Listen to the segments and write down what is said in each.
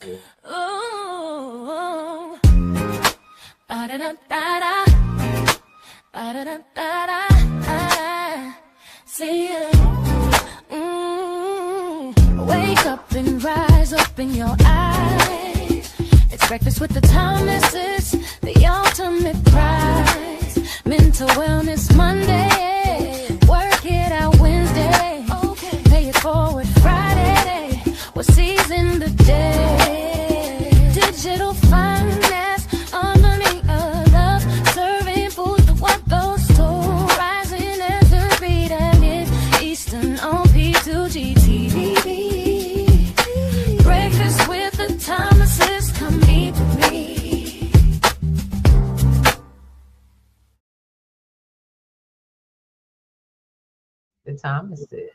Ooh, ba-da-da-da-da, ba-da-da-da-da, see ya. Wake up and rise, open your eyes. It's breakfast with the Thomases, the ultimate prize. Mental Wellness Monday, work it out Wednesday, pay it forward Friday, we'll season the day. Digital finance, harmony of love, serving food to what those told, rising as the beat and it, Eastern on P2GTV. Breakfast with the Thomases, come eat with me. The Thomases.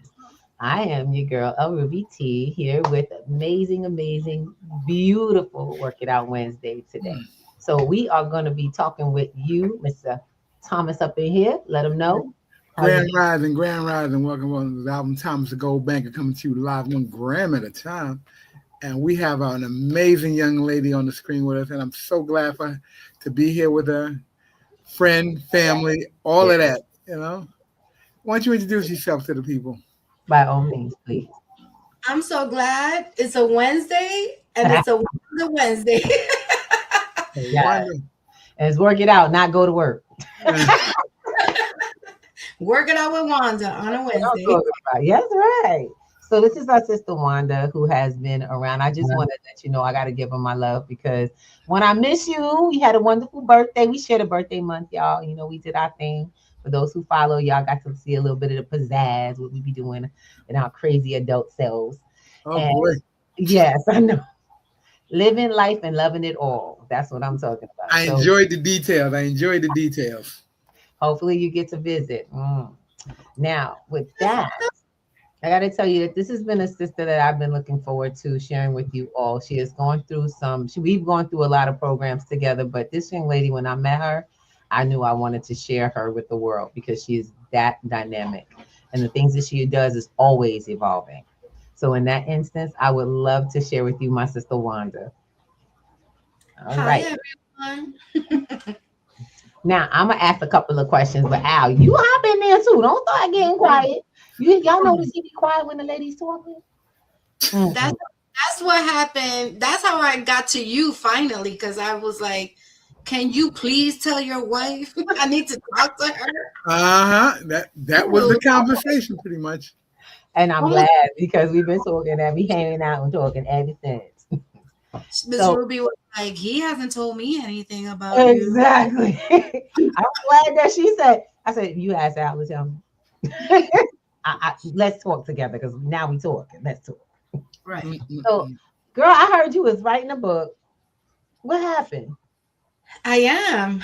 I am your girl, Ruby T, here with amazing, beautiful Work It Out Wednesday today. So we are going to be talking with you, Mr. Thomas, up in here. Let them know. Grand Rising. Welcome on the album Thomas the Gold Banker, coming to you live 1 gram at a time. And we have an amazing young lady on the screen with us, and I'm so glad to be here with her, friend, family, all of that, Why don't you introduce yourself to the people? By all means, please. I'm so glad it's a Wednesday, and it's a Wonder Wednesday. Yeah. Let's work it out, not go to work. Work it out with Wanda on a Wednesday. Yes, right. So this is our sister Wanda, who has been around. I just want to let you know I got to give her my love, because when I miss you, we had a wonderful birthday. We shared a birthday month, y'all. We did our thing. For those who follow, y'all got to see a little bit of the pizzazz, what we be doing in our crazy adult selves. Oh, boy. Yes, I know. Living life and loving it all. That's what I'm talking about. I enjoyed the details. Hopefully you get to visit. Now, with that, I got to tell you that this has been a sister that I've been looking forward to sharing with you all. She has gone through we've gone through a lot of programs together, but this young lady, when I met her, I knew I wanted to share her with the world, because she is that dynamic. And the things that she does is always evolving. So in that instance, I would love to share with you my sister Wanda. All right. Hi, everyone. Now, I'm going to ask a couple of questions, but Al, you hop in there too. Don't start getting quiet. Y'all notice he be quiet when the lady's talking? That's what happened. That's how I got to you finally, because I was like, can you please tell your wife I need to talk to her? That was the conversation pretty much. And I'm glad, because we've been talking and we hanging out and talking ever since. Miss Ruby was like, he hasn't told me anything about exactly. I'm glad that she said, I said, you asked Al to tell me. Let's talk together, because now we talking. Let's talk. Right. So, girl, I heard you was writing a book. What happened? I am.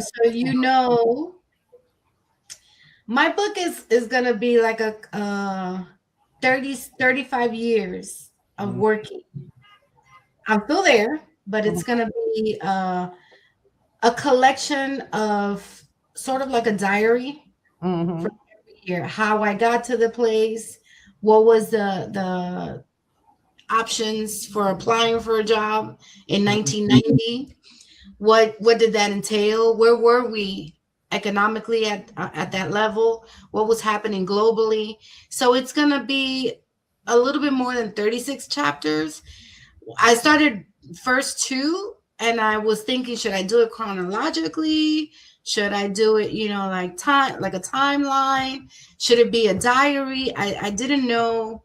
So my book is gonna be like a 35 years of working. I'm still there, but it's gonna be a collection of sort of like a diary for every year. How I got to the place, what was the options for applying for a job in 1990. What did that entail? Where were we economically at that level? What was happening globally? So it's going to be a little bit more than 36 chapters. I started first 2, and I was thinking, should I do it chronologically? Should I do it, like a timeline? Should it be a diary? I didn't know.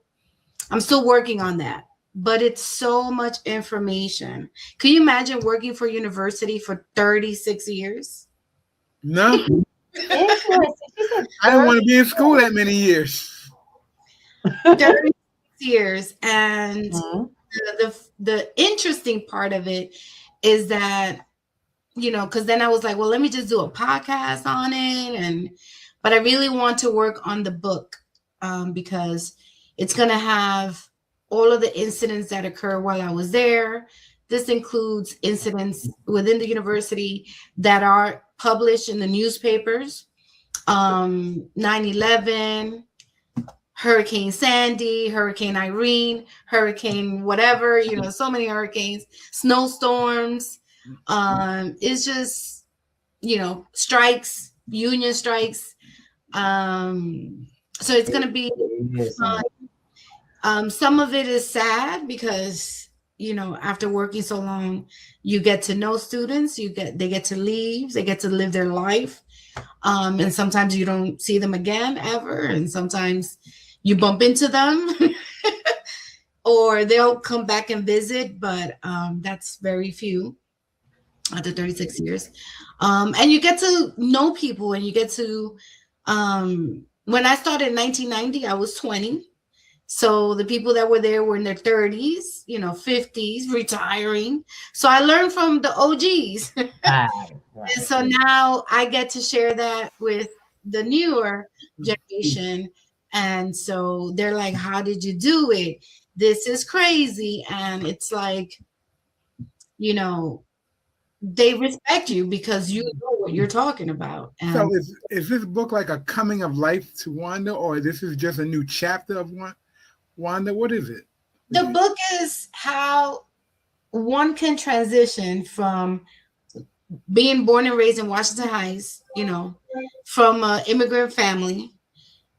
I'm still working on that. But it's so much information. Can you imagine working for university for 36 years? No. I didn't want to be in school that many years. 36 years. And the interesting part of it is that, because then I was like, well, let me just do a podcast on it. But I really want to work on the book because it's going to have all of the incidents that occur while I was there. This includes incidents within the university that are published in the newspapers, 9/11, Hurricane Sandy, Hurricane Irene, Hurricane whatever, so many hurricanes, snowstorms. It's just, strikes, union strikes. So it's going to be fun. Some of it is sad because, after working so long, you get to know students, they get to leave, they get to live their life. And sometimes you don't see them again ever. And sometimes you bump into them or they'll come back and visit, but that's very few after 36 years. And you get to know people, and you get to, when I started in 1990, I was 20. So the people that were there were in their 30s, 50s, retiring. So I learned from the OGs. And so now I get to share that with the newer generation. And so they're like, how did you do it? This is crazy. And it's like, they respect you because you know what you're talking about. And so is this book like a coming of life to Wanda, or this is just a new chapter of Wanda? What is it? The book is how one can transition from being born and raised in Washington Heights, from an immigrant family,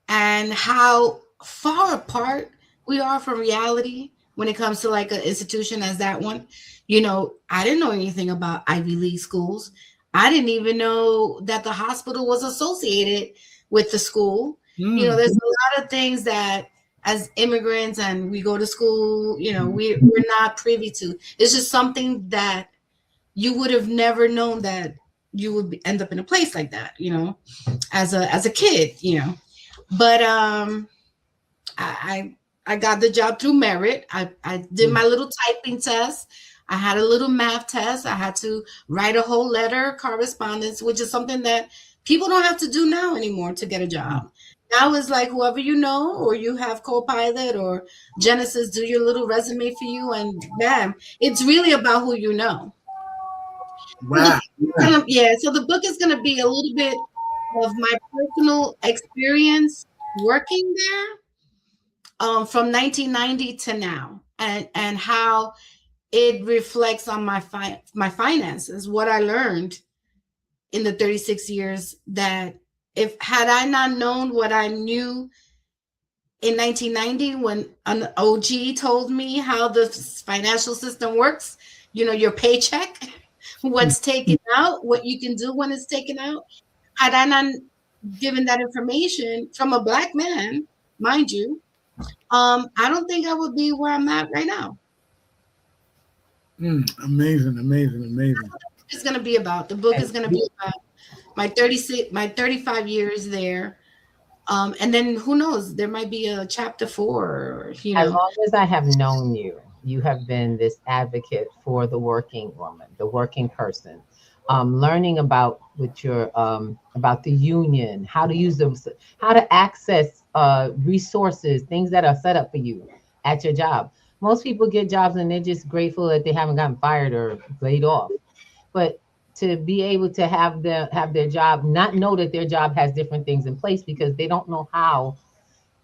and how far apart we are from reality when it comes to like an institution as that one. I didn't know anything about Ivy League schools. I didn't even know that the hospital was associated with the school. There's a lot of things that as immigrants and we go to school, we're not privy to. It's just something that you would have never known that you would end up in a place like that, as a kid, But I got the job through merit. I did my little typing test. I had a little math test. I had to write a whole letter correspondence, which is something that people don't have to do now anymore to get a job. Now it's like whoever you know, or you have Copilot or Genesis do your little resume for you, and bam, it's really about who you know. Wow. So the book is going to be a little bit of my personal experience working there, from 1990 to now, and how it reflects on my finances, what I learned in the 36 years that had I not known what I knew in 1990 when an OG told me how the financial system works, your paycheck, what's taken out, what you can do when it's taken out. Had I not given that information from a Black man, mind you, I don't think I would be where I'm at right now. Amazing. It's going to be about. The book is going to be about my 35 years there. And then who knows, there might be a chapter 4. As long as I have known you, you have been this advocate for the working woman, the working person. Learning about about the union, how to use them, how to access resources, things that are set up for you at your job. Most people get jobs and they're just grateful that they haven't gotten fired or laid off. But to be able to have their job, not know that their job has different things in place because they don't know how.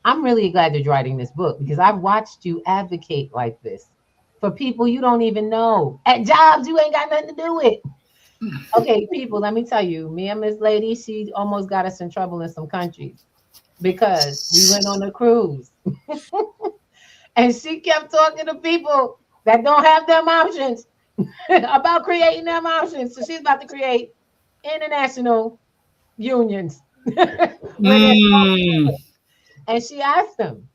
I'm really glad you're writing this book because I've watched you advocate like this for people you don't even know at jobs you ain't got nothing to do with. Okay, people, let me tell you, me and Miss Lady, she almost got us in trouble in some countries because we went on a cruise. And she kept talking to people that don't have them options about creating them options. So she's about to create international unions. And she asked them,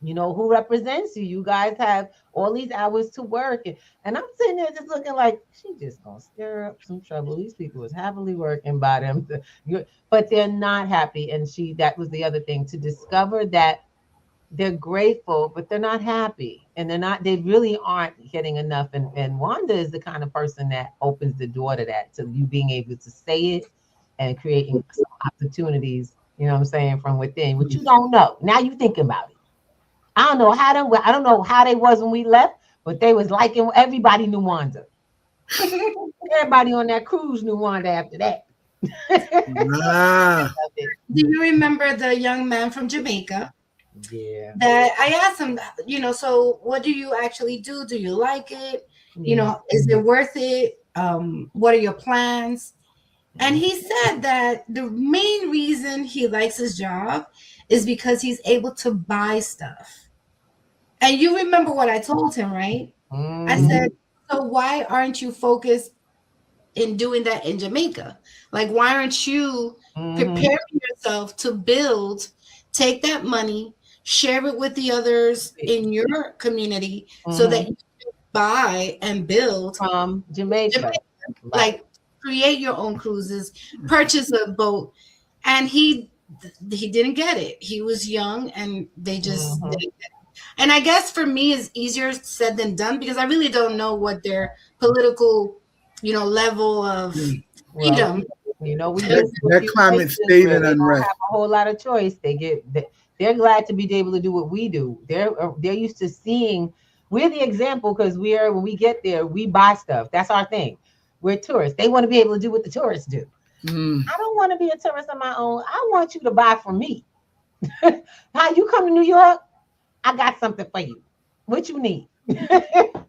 who represents you? You guys have all these hours to work. And I'm sitting there just looking like, she just going to stir up some trouble. These people was happily working by them. But they're not happy. And that was the other thing, to discover that they're grateful, but they're not happy. And they really aren't getting enough. And Wanda is the kind of person that opens the door to that, to you being able to say it and creating some opportunities, from within, which you don't know. Now you thinking about it. I don't know how they was when we left, but they was liking, everybody knew Wanda. Everybody on that cruise knew Wanda after that. Do you remember the young man from Jamaica Yeah. That I asked him, so what do you actually do? Do you like it? Is it worth it? What are your plans? And he said that the main reason he likes his job is because he's able to buy stuff. And you remember what I told him, right? I said, so why aren't you focused in doing that in Jamaica? Like, why aren't you preparing yourself to build, take that money, share it with the others in your community so that you can buy and build from Jamaica. like create your own cruises, purchase a boat. And he didn't get it. He was young and they just didn't get it. And I guess for me it's easier said than done because I really don't know what their political, level of freedom. We that climate stayed in unrest. Don't have a whole lot of choice. They're glad to be able to do what we do. They're used to seeing. We're the example because when we get there, we buy stuff. That's our thing. We're tourists. They want to be able to do what the tourists do. I don't want to be a tourist on my own. I want you to buy from me. How you come to New York? I got something for you. What you need?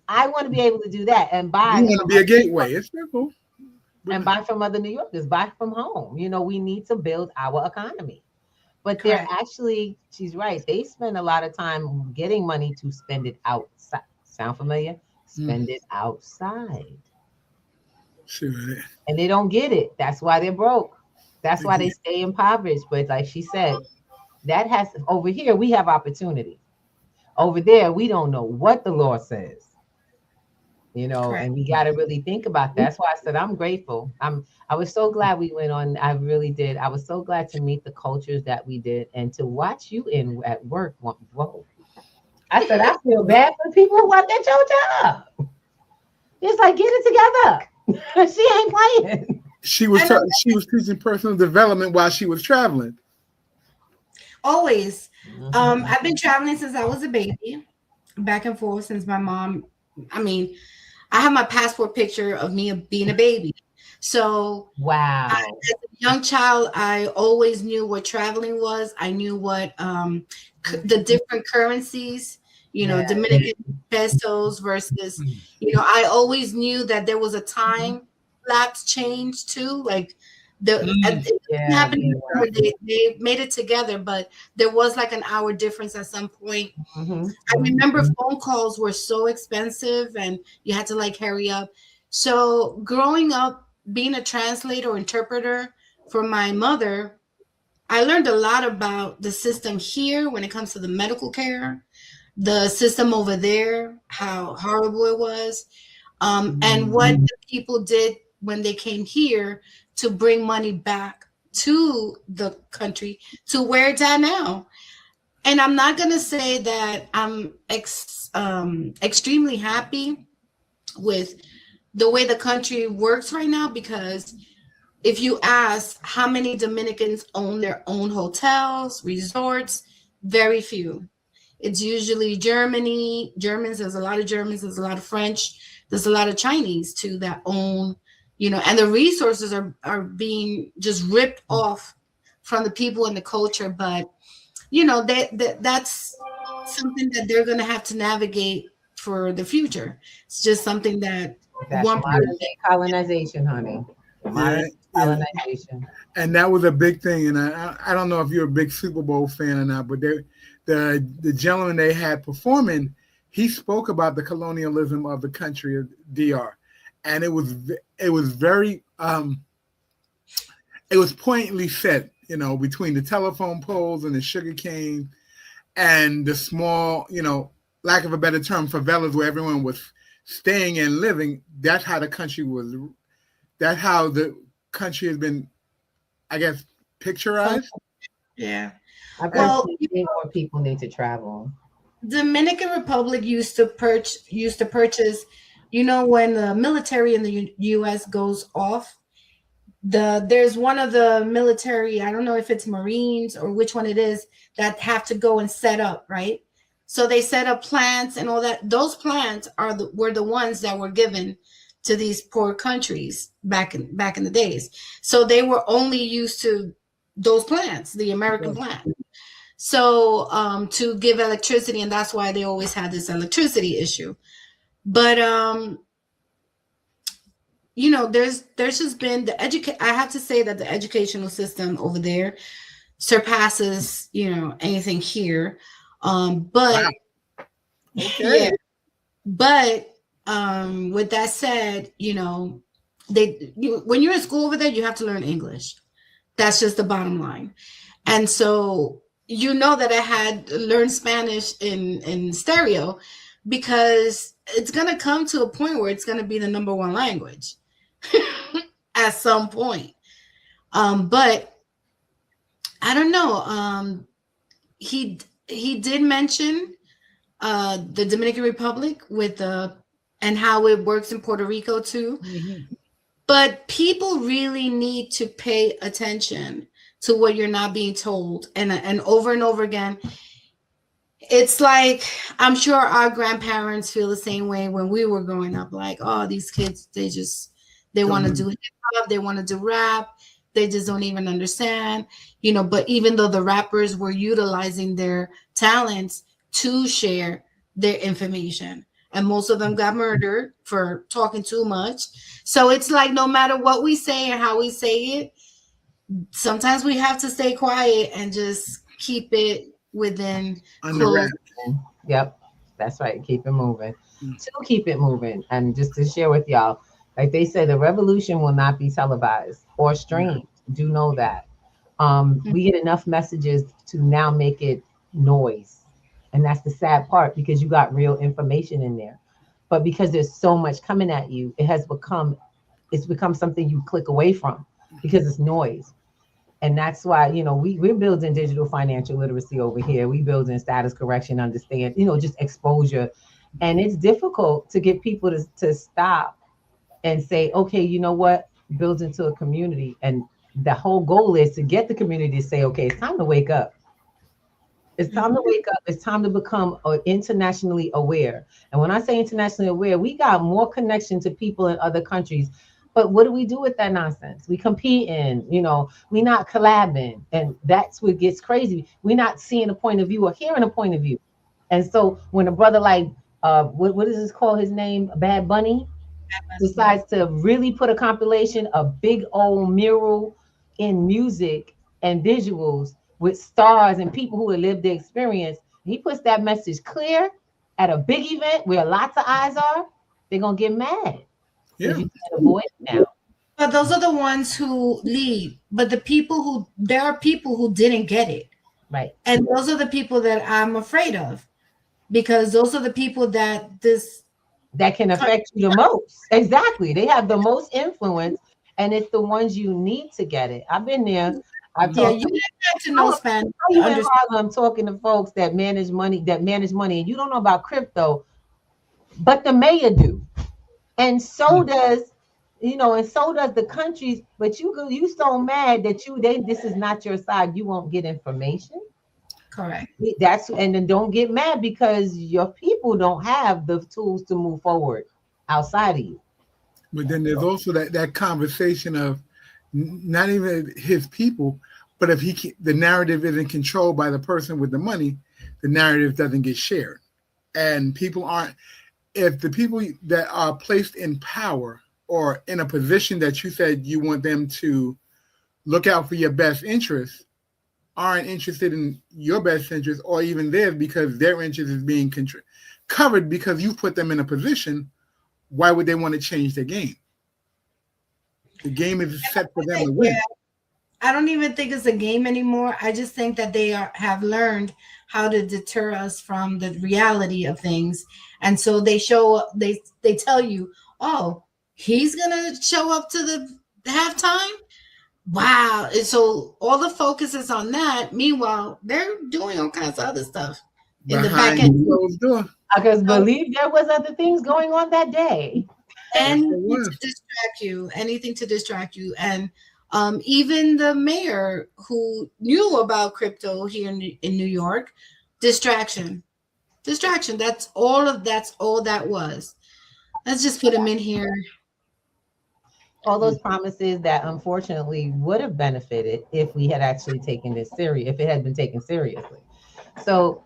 I want to be able to do that and buy. You want to be a gateway. It's simple. And buy from other New Yorkers. Buy from home. We need to build our economy. But they're actually, she's right. They spend a lot of time getting money to spend it outside. Sound familiar? Spend it outside. Sure. And they don't get it. That's why they're broke. That's why they stay impoverished. But like she said, over here, we have opportunity. Over there, we don't know what the law says. And we got to really think about that. That's why I said I'm grateful. I was so glad we went on. I really did. I was so glad to meet the cultures that we did and to watch you at work. Whoa. I said, I feel bad for the people who work at your job. It's like, get it together. She ain't playing. She was teaching personal development while she was traveling. Always. I've been traveling since I was a baby, back and forth since my mom. I have my passport picture of me being a baby. So wow. As a young child, I always knew what traveling was. I knew what the different currencies, Dominican pesos versus, I always knew that there was a time lapse change too. Like happened where they made it together, but there was like an hour difference at some point. I remember phone calls were so expensive and you had to like hurry up. So growing up, being a translator or interpreter for my mother, I learned a lot about the system here when it comes to the medical care, the system over there, how horrible it was, and what the people did when they came here to bring money back to the country to where it's at now. And I'm not going to say that I'm extremely happy with the way the country works right now, because if you ask how many Dominicans own their own hotels, resorts, very few. It's usually Germans, there's a lot of Germans, there's a lot of French, there's a lot of Chinese too that own, and the resources are being just ripped off from the people and the culture. But, that's something that they're going to have to navigate for the future. It's just something that modern day colonization, honey. Colonization. And that was a big thing. And I don't know if you're a big Super Bowl fan or not, but the gentleman they had performing, he spoke about the colonialism of the country of DR. And it was very it was pointedly said, between the telephone poles and the sugar cane and the small, lack of a better term, favelas where everyone was staying and living. That's how the country was. That's how the country has been, I guess, picturized. Yeah. Well, more people need to travel. Dominican Republic used to purchase, when the military in the U.S. goes off, there's one of the military, I don't know if it's Marines or which one it is, that have to go and set up, right? So they set up plants and all that. Those plants were the ones that were given to these poor countries back in the days. So they were only used to those plants, the American plant. So to give electricity, and that's why they always had this electricity issue. But you know, there's just been I have to say that the educational system over there surpasses, you know, anything here. But Okay. yeah, but with that said, you know, when you're in school over there, you have to learn English. That's just the bottom line. And so, you know, that I had learned Spanish in stereo, because it's going to come to a point where it's going to be the number one language at some point. But I don't know. He did mention the Dominican Republic with and how it works in Puerto Rico too. Mm-hmm. But people really need to pay attention to what you're not being told. And over again, it's like, I'm sure our grandparents feel the same way when we were growing up. Like, oh, these kids, they want to do hip hop, they want to do rap, they just don't even understand, you know. But even though the rappers were utilizing their talents to share their information, and most of them got murdered for talking too much. So it's like, no matter what we say and how we say it, sometimes we have to stay quiet and just keep it within closed. Yep, that's right. Keep it moving. To keep it moving, and just to share with y'all, like they say, the revolution will not be televised or streamed. Do know that. We get enough messages to now make it noise, and that's the sad part, because you got real information in there. But because there's so much coming at you, it's become something you click away from because it's noise. And that's why, you know, we're building digital financial literacy over here. We building status correction, understand, you know, just exposure. And it's difficult to get people to stop and say, okay, you know what, build into a community. And the whole goal is to get the community to say, okay, it's time to wake up. It's time to wake up. It's time to become internationally aware. And when I say internationally aware, we got more connection to people in other countries. But what do we do with that nonsense? We compete in, you know, we're not collabing. And that's what gets crazy. We're not seeing a point of view or hearing a point of view. And so when a brother like, what is this called, his name, Bad Bunny, decides to really put a compilation, a big old mural in music and visuals with stars and people who have lived the experience, he puts that message clear at a big event where lots of eyes are, they're going to get mad. Yeah. You can't avoid it now. But those are the ones who lead. But there are people who didn't get it. Right. And those are the people that I'm afraid of, because those are the people that can affect you the most. Exactly. They have the most influence, and it's the ones you need to get it. I've been there. You didn't have to know Spanish. You in Harlem talking to folks that manage money, and you don't know about crypto, but the mayor do. And so does, you know, and so does the countries. But you so mad that this is not your side. You won't get information. Correct. And then don't get mad because your people don't have the tools to move forward outside of you. But then there's also that conversation of not even his people, but if the narrative isn't controlled by the person with the money, the narrative doesn't get shared, and people aren't. If the people that are placed in power or in a position that you said you want them to look out for your best interests aren't interested in your best interest or even theirs, because their interest is being covered because you put them in a position, why would they want to change the game? The game is set for them to win. I don't even think it's a game anymore. I just think that they have learned how to deter us from the reality of things. And so they tell you, oh, he's going to show up to the halftime. Wow. And so all the focus is on that. Meanwhile, they're doing all kinds of other stuff in the back end. I can believe there was other things going on that day. And anything to distract you. And even the mayor who knew about crypto here in New York, distraction. That's all that was. Let's just put him in here. All those promises that unfortunately would have benefited if we had actually taken this serious, if it had been taken seriously. So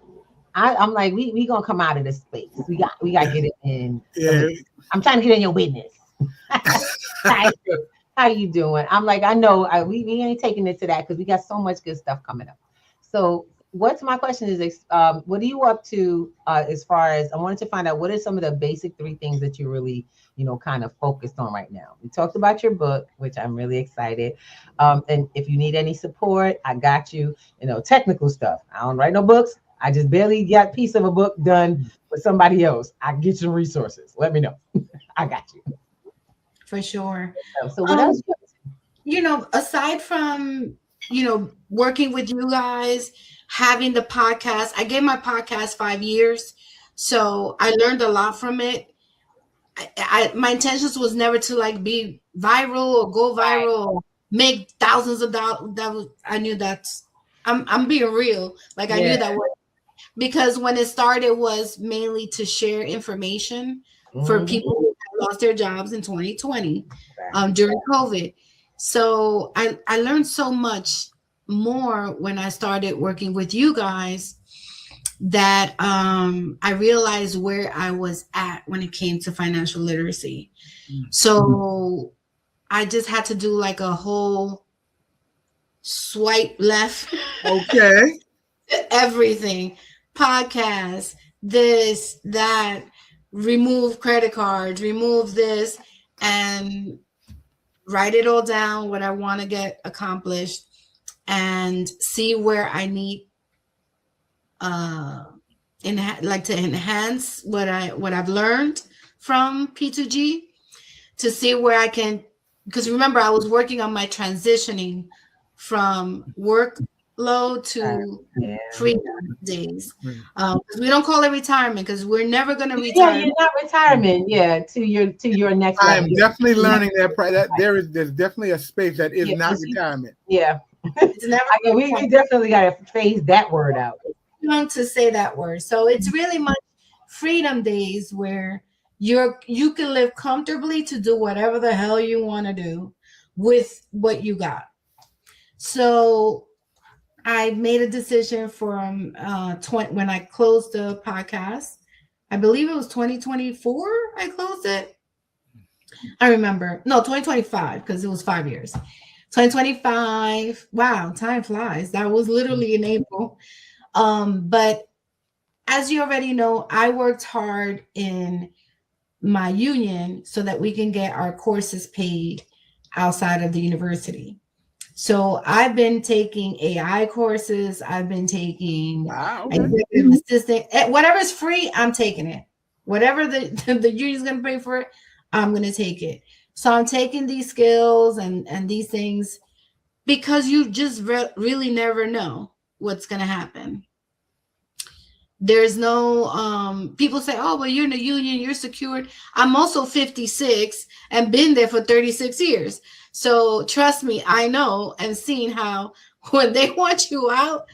I'm like, we gonna come out of this space. We got to get it in. Yeah. I'm trying to get in your business. How you doing? I'm like, I know we ain't taking it to that because we got so much good stuff coming up. So what's my question is, what are you up to as far as, I wanted to find out what are some of the basic 3 things that you're really, kind of focused on right now. We talked about your book, which I'm really excited. And if you need any support, I got you, technical stuff. I don't write no books. I just barely got a piece of a book done for somebody else. I can get you resources. Let me know. I got you. For sure. So what else? Aside from, working with you guys, having the podcast, I gave my podcast 5 years. So I learned a lot from it. My intentions was never to like be viral or go viral or make thousands of dollars. I knew I'm being real. Like I knew that was, because when it started was mainly to share information for people who lost their jobs in 2020 during COVID. So I learned so much more when I started working with you guys that I realized where I was at when it came to financial literacy. So I just had to do like a whole swipe left. Okay. Everything. Podcasts, this, that, remove credit cards, remove this, and write it all down, what I want to get accomplished, and see where I need to enhance what I've learned from P2G, to see where I can, because remember I was working on my transitioning from workload to freedom days. We don't call it retirement because we're never going to retire. Yeah, you're not retirement. Yeah, to your next level. I'm definitely learning that there's definitely a space that is not retirement. Yeah, it's never. We definitely got to phase that word out. To say that word. So it's really much freedom days where you can live comfortably to do whatever the hell you want to do with what you got. So I made a decision from when I closed the podcast. I believe it was 2024 I closed it. I remember. No, 2025, because it was 5 years. 2025. Wow, time flies. That was literally in April. But as you already know, I worked hard in my union so that we can get our courses paid outside of the university. So I've been taking AI courses. I've been taking executive assistant. Whatever's free, I'm taking it. Whatever the union's going to pay for it, I'm going to take it. So I'm taking these skills and these things because you just really never know what's going to happen. There's no, people say, oh, well, you're in a union, you're secured. I'm also 56 and been there for 36 years. So trust me, I know and seen how when they want you out,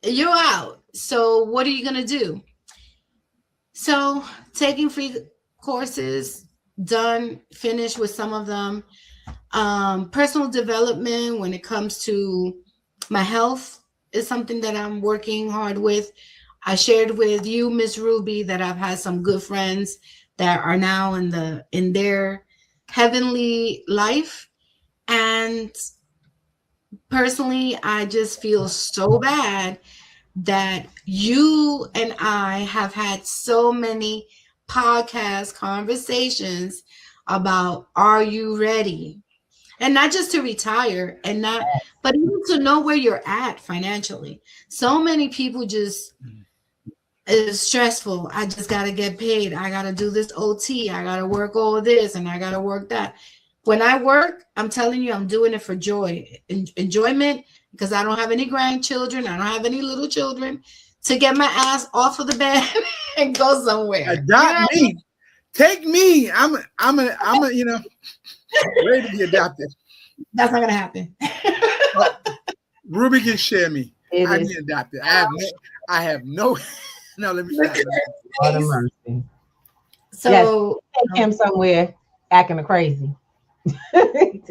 you're out. So what are you going to do? So taking free courses, done, finished with some of them. Personal development when it comes to my health is something that I'm working hard with. I shared with you, Miss Ruby, that I've had some good friends that are now in their heavenly life. And personally, I just feel so bad that you and I have had so many podcast conversations about, are you ready? And not just to retire and not, but even to know where you're at financially. So many people just, it's stressful. I just got to get paid. I got to do this OT. I got to work all this and I got to work that. When I work, I'm telling you, I'm doing it for joy, enjoyment, because I don't have any grandchildren. I don't have any little children to get my ass off of the bed and go somewhere. Adopt me. Take me. I'm a, ready to be adopted. That's not going to happen. Ruby can share me. I get adopted. I have no. No, let me stop. All the mercy. So take him somewhere acting crazy,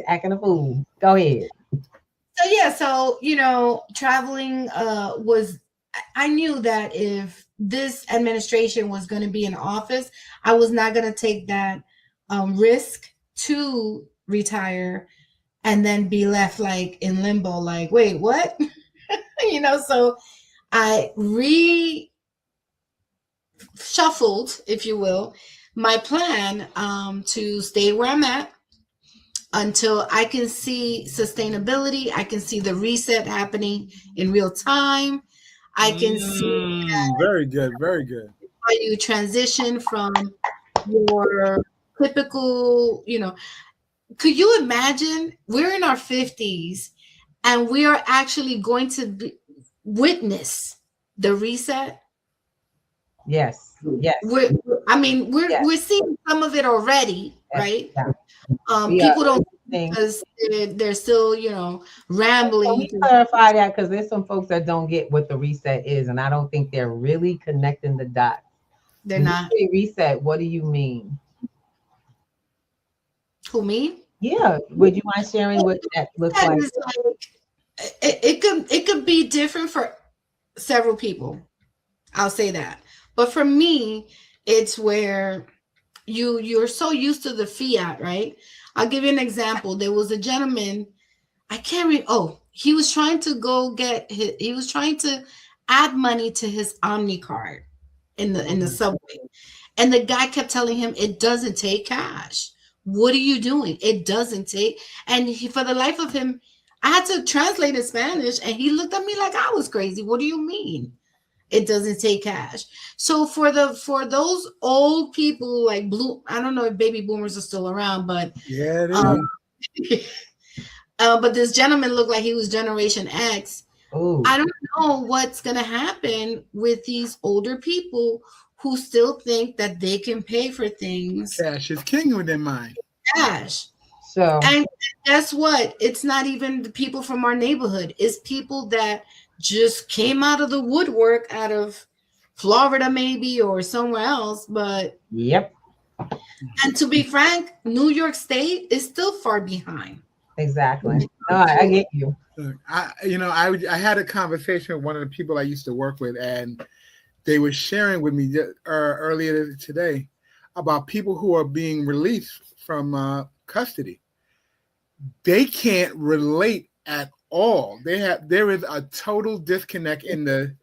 acting a fool. Go ahead. So yeah, so traveling was I knew that if this administration was going to be in office, I was not going to take that risk to retire and then be left like in limbo, like, wait, what? So I reshuffled, if you will, my plan to stay where I'm at until I can see sustainability. I can see the reset happening in real time. I can see very good, very good. How you transition from your typical, could you imagine we're in our 50s and we are actually going to witness the reset? Yes. We're seeing some of it already, right? Yeah. People don't think because they're still, rambling. Can we clarify that? Because there's some folks that don't get what the reset is, and I don't think they're really connecting the dots. They're not. When you say reset, what do you mean? Who, me? Yeah. Would you mind sharing what that looks like? It could be different for several people. I'll say that. But for me, it's where you're so used to the fiat, right? I'll give you an example. There was a gentleman, he was trying to he was trying to add money to his Omni card in the subway. And the guy kept telling him, it doesn't take cash. What are you doing? It doesn't take. And for the life of him, I had to translate in Spanish, and he looked at me like I was crazy. What do you mean? It doesn't take cash. So for those old people like I don't know if baby boomers are still around, but yeah, but this gentleman looked like he was Generation X. Ooh. I don't know what's gonna happen with these older people who still think that they can pay for things. Cash is king with their mind. Cash. So, and guess what? It's not even the people from our neighborhood. It's people that just came out of the woodwork, out of Florida maybe or somewhere else. But yep. And to be frank, New York State is still far behind. Exactly. No, I get you. I had a conversation with one of the people I used to work with, and they were sharing with me earlier today about people who are being released from custody. They can't relate at all. There is a total disconnect in the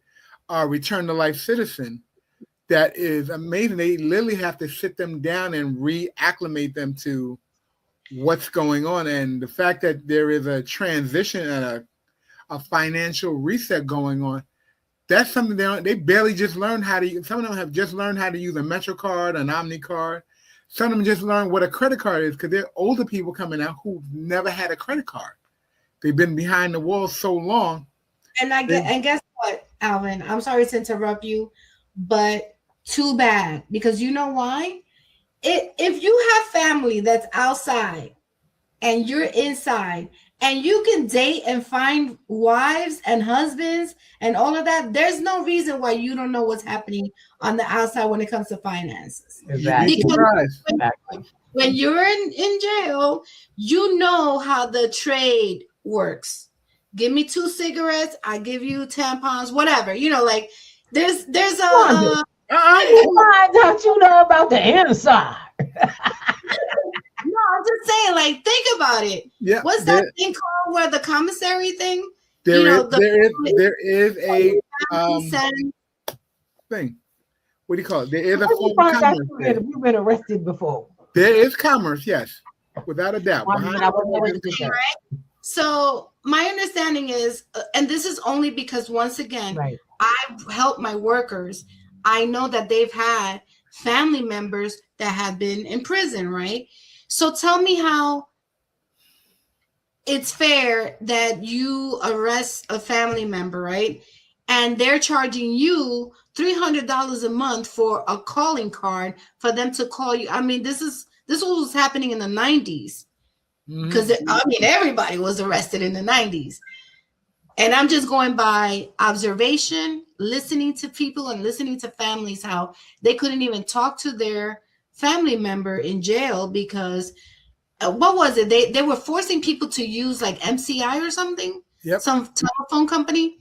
return to life citizen that is amazing. They literally have to sit them down and reacclimate them to what's going on. And the fact that there is a transition and a financial reset going on, that's something they barely just learned how to use. Some of them have just learned how to use a MetroCard, an Omni card. Some of them just learned what a credit card is because they're older people coming out who've never had a credit card. They've been behind the wall so long. And guess what, Alvin? I'm sorry to interrupt you, but too bad, because you know why? If you have family that's outside and you're inside and you can date and find wives and husbands and all of that, there's no reason why you don't know what's happening on the outside when it comes to finances. Exactly. Because when you're in jail, you know how the trade works. Give me 2 cigarettes, I give you tampons, whatever. Like there's a why don't you know about the inside? No, I'm just saying, like, think about it. Yeah, what's that thing called where the commissary thing? There is a thing. What do you call it? There is a form of commerce. We've been arrested before. There is commerce, yes, without a doubt. So my understanding is, and this is only because once again, right, I've helped my workers. I know that they've had family members that have been in prison, right? So tell me how it's fair that you arrest a family member, right? And they're charging you $300 a month for a calling card for them to call you. I mean, this was happening in the 90s because everybody was arrested in the 90s. And I'm just going by observation, listening to people and listening to families, how they couldn't even talk to their family member in jail because what was it? They were forcing people to use like MCI or something, some telephone company.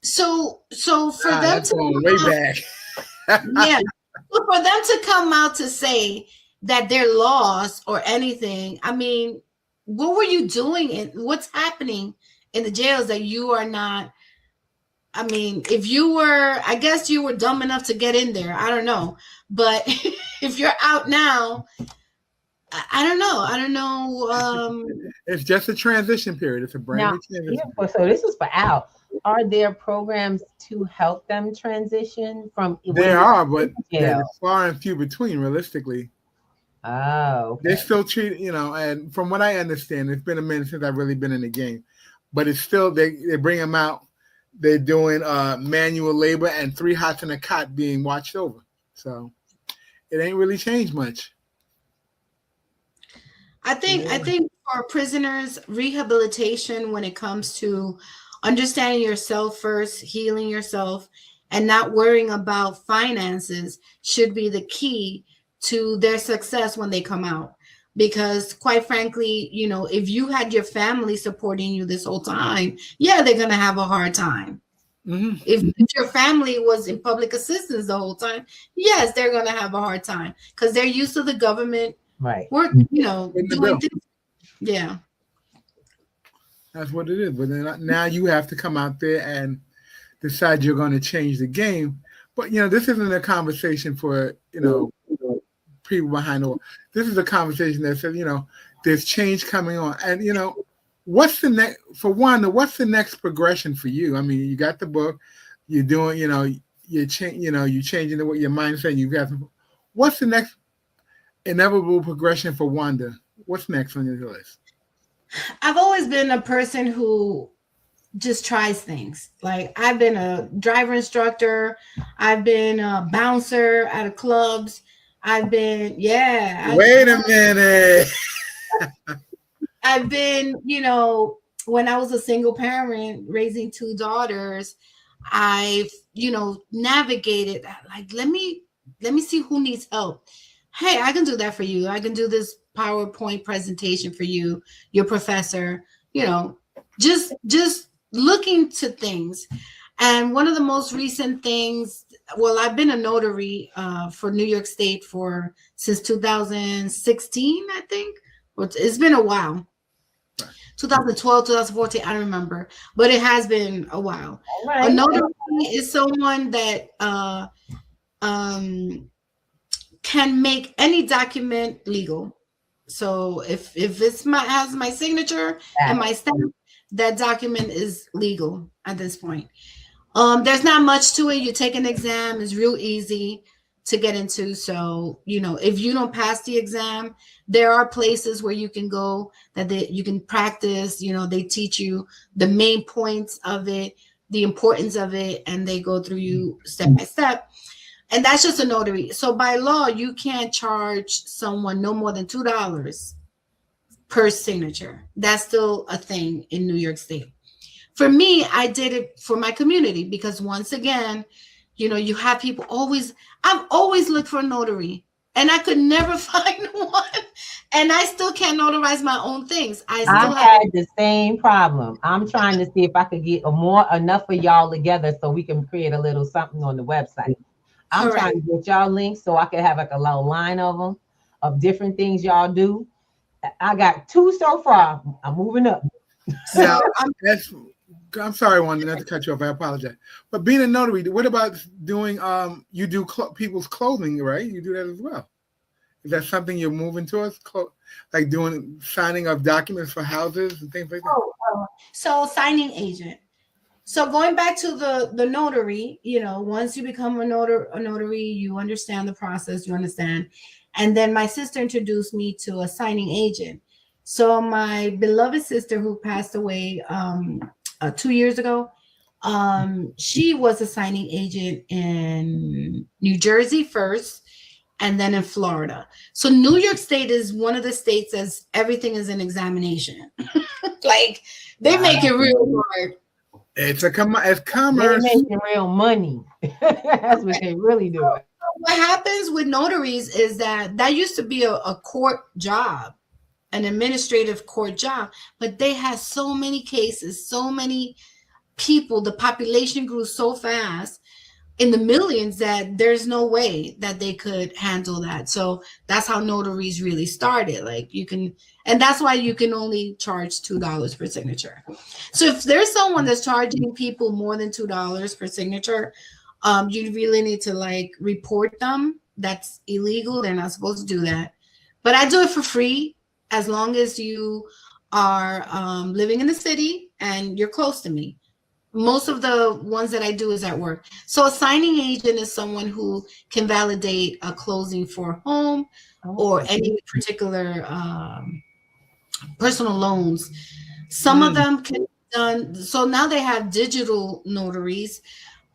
So for them that's to going way back. yeah, so for them to come out to say that they're lost or anything, I mean, what were you doing and what's happening in the jails that you are not? I mean, if you were, I guess you were dumb enough to get in there. I don't know, but if you're out now, I don't know. I don't know. It's just a transition period. It's a brand Now, new transition. yeah, so this is for Al. Are there programs to help them transition from? There are, but Yeah. they're far and few between, realistically. Oh, okay. They still treat, and from what I understand, it's been a minute since I've really been in the game, but it's still, they bring them out. They're doing manual labor and 3 hots and a cot being watched over. So it ain't really changed much. I think for prisoners, rehabilitation when it comes to understanding yourself first, healing yourself, and not worrying about finances should be the key to their success when they come out. Because quite frankly, if you had your family supporting you this whole time, yeah, they're going to have a hard time. Mm-hmm. If your family was in public assistance the whole time, yes, they're going to have a hard time because they're used to the government. Right. Work, doing things. Yeah. That's what it is. But then now you have to come out there and decide you're going to change the game. But, this isn't a conversation for, people behind the wall. This is a conversation that says, there's change coming on. And, what's the next, for Wanda, what's the next progression for you? I mean, you got the book, you're doing, you're changing the your mindset. You got, what's the next inevitable progression for Wanda? What's next on your list? I've always been a person who just tries things. Like I've been a driver instructor. I've been a bouncer at a clubs. I've been, Wait a minute. I've been, when I was a single parent raising 2 daughters, I've, navigated that. Like, let me see who needs help. Hey, I can do that for you. I can do this PowerPoint presentation for you, your professor, just looking to things. And one of the most recent things, well, I've been a notary for New York State since 2016, I think. It's been a while. 2012, 2014, I don't remember, but it has been a while. Right. A notary is someone that can make any document legal. So if it's has my signature and my stamp, that document is legal at this point. There's not much to it. You take an exam, it's real easy to get into. So, if you don't pass the exam, there are places where you can go that you can practice, they teach you the main points of it, the importance of it, and they go through you step by step. And that's just a notary. So by law, you can't charge someone no more than $2 per signature. That's still a thing in New York State. For me, I did it for my community because once again, you have people I've always looked for a notary and I could never find one. And I still can't notarize my own things. I've had the same problem. I'm trying to see if I could get enough of y'all together so we can create a little something on the website. I'm trying to get y'all links so I can have like a little line of them of different things y'all do. I got 2 so far. I'm moving up. Now, I'm sorry, Wanda, not to cut you off. I apologize. But being a notary, what about doing? You do people's clothing, right? You do that as well. Is that something you're moving towards? Like doing signing of documents for houses and things like that? So signing agent. So going back to the notary, once you become a notary, you understand the process, you understand. And then my sister introduced me to a signing agent. So my beloved sister who passed away 2 years ago, she was a signing agent in New Jersey first, and then in Florida. So New York State is one of the states as everything is an examination. Like they make it real hard. It's commerce. They're making real money. That's what they really do. What happens with notaries is that used to be a court job, an administrative court job, but they have so many cases, so many people, the population grew so fast in the millions that there's no way that they could handle that. So that's how notaries really started. Like you can, and that's why you can only charge $2 per signature. So if there's someone that's charging people more than $2 per signature, you really need to like report them. That's illegal. They're not supposed to do that. But I do it for free as long as you are living in the city and you're close to me. Most of the ones that I do is at work. So a signing agent is someone who can validate a closing for a home or any particular personal loans. Some of them can be done. So now they have digital notaries.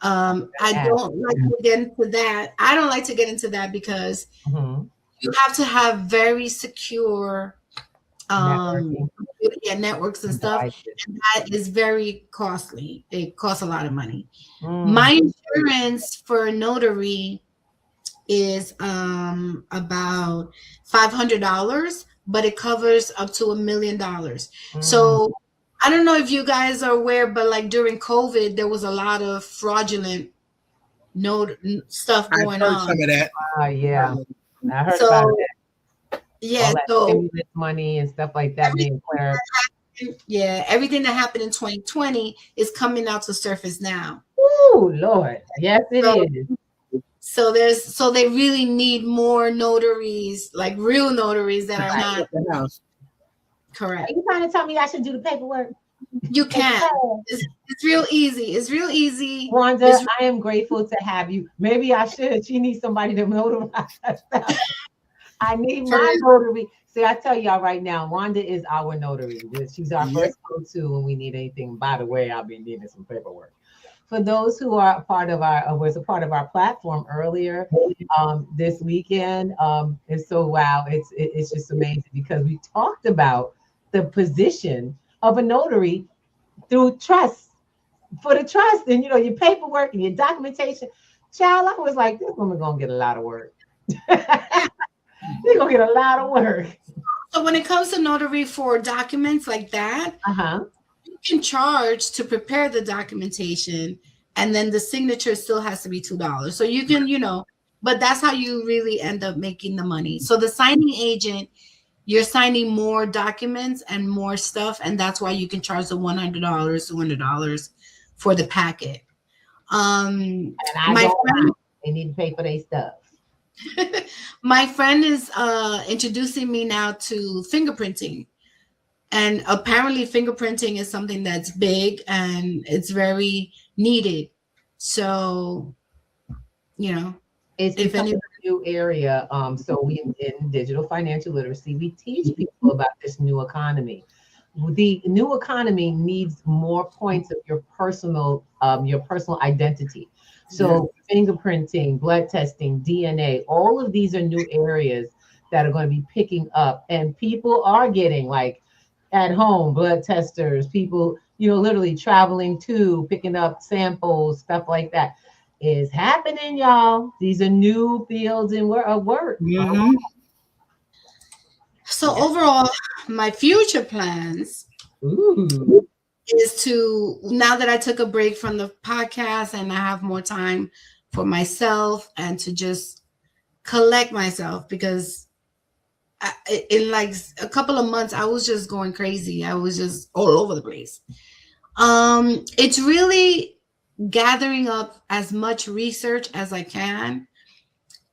I don't like to get into that. I don't like to get into that because you have to have very secure networks and stuff, and that is very costly. It costs a lot of money. My insurance for a notary is about $500, but it covers up to $1 million. So I don't know if you guys are aware, but like during COVID, there was a lot of fraudulent stuff going on. Some of that. Yeah, I heard about that. Yeah, so stimulus money and stuff like that being cleared. Yeah, everything that happened in 2020 is coming out to surface now. Oh Lord, yes, it is. So they really need more notaries, like real notaries that are not correct. Are you trying to tell me I should do the paperwork? You can. It's real easy. It's real easy. Wanda, I am grateful to have you. Maybe I should. She needs somebody to notarize that stuff. I need my notary. See, I tell y'all right now, Wanda is our notary. She's our first go-to when we need anything. By the way, I'll be needing some paperwork. For those who are was a part of our platform earlier this weekend, it's so wow. It's just amazing because we talked about the position of a notary through trust, for the trust, and your paperwork and your documentation. Child, I was like, this woman gonna get a lot of work. They're gonna get a lot of work. So when it comes to notary for documents like that, you can charge to prepare the documentation, and then the signature still has to be $2. So you can, but that's how you really end up making the money. So the signing agent, you're signing more documents and more stuff, and that's why you can charge the $100, $200 for the packet. And they need to pay for their stuff. My friend is introducing me now to fingerprinting, and apparently fingerprinting is something that's big and it's very needed. So, it's a new area. So we in digital financial literacy, we teach people about this new economy. The new economy needs more points of your personal identity. So fingerprinting, blood testing, DNA, all of these are new areas that are going to be picking up, and people are getting like at home blood testers, people, literally traveling to picking up samples, stuff like that is happening, y'all. These are new fields of work. So overall, my future plans is to, now that I took a break from the podcast and I have more time for myself and to just collect myself, because in like a couple of months, I was just going crazy. I was just all over the place. It's really gathering up as much research as I can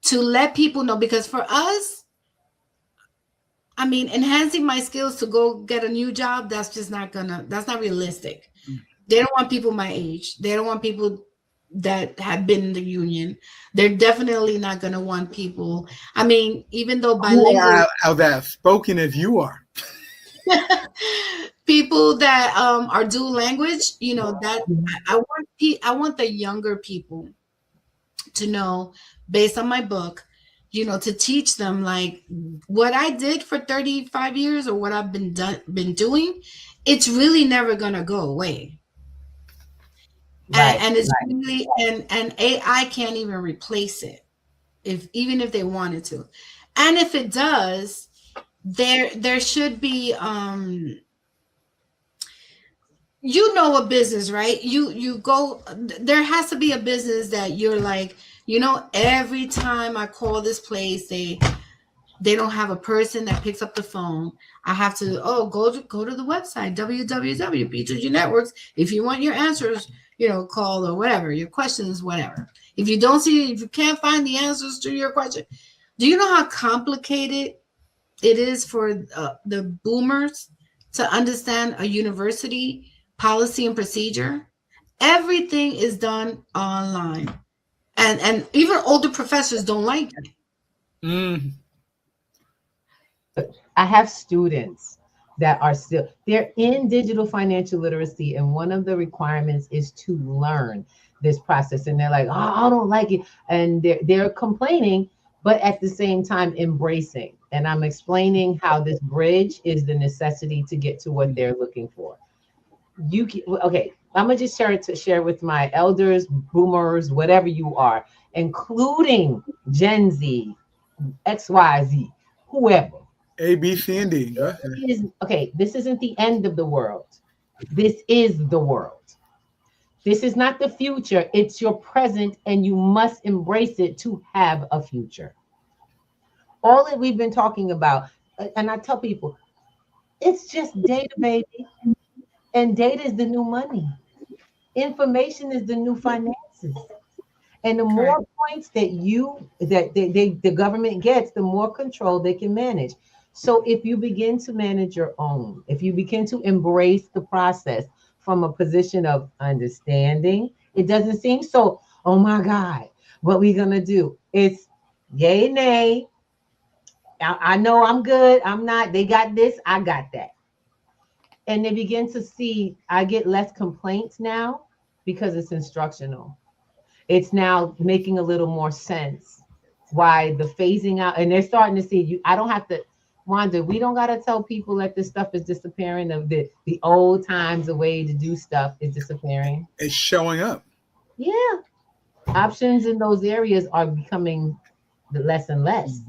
to let people know, because for us, I mean, enhancing my skills to go get a new job, that's not realistic. They don't want people my age. They don't want people that have been in the union. They're definitely not going to want people. I mean, even though bilingual, how that spoken as you are. People that are dual language, that I want the younger people to know, based on my book, to teach them like what I did for 35 years or what I've been doing. It's really never gonna go away. Right, and it's really and AI can't even replace it, even if they wanted to. And if it does, there should be you know a business, right? You go, there has to be a business that you're like, every time I call this place, they don't have a person that picks up the phone. I have to go to the website www.B2G Networks if you want your answers, call or whatever, your questions, whatever. If you can't find the answers to your question, do you know how complicated it is for the boomers to understand a university policy and procedure? Everything is done online, and even older professors don't like it. I have students that are they're in digital financial literacy, and one of the requirements is to learn this process, and they're like, I don't like it, and they're complaining, but at the same time embracing. And I'm explaining how this bridge is the necessity to get to what they're looking for. Okay, I'm gonna just share with my elders, boomers, whatever you are, including Gen Z, XYZ, whoever. A, B, C, and D. This isn't the end of the world. This is the world. This is not the future. It's your present, and you must embrace it to have a future. All that we've been talking about, and I tell people, it's just data, baby. And data is the new money. Information is the new finances. And the more points that the government gets, the more control they can manage. So if you begin to manage your own, if you begin to embrace the process from a position of understanding, it doesn't seem so, oh my God, what we gonna do? It's yay, nay. I know I'm good. I'm not. They got this. I got that. And they begin to see, I get less complaints now because it's instructional. It's now making a little more sense why the phasing out, and they're starting to see I don't have to, Wanda, we don't got to tell people that this stuff is disappearing, of the old times, the way to do stuff is disappearing. It's showing up. Yeah. Options in those areas are becoming less and less.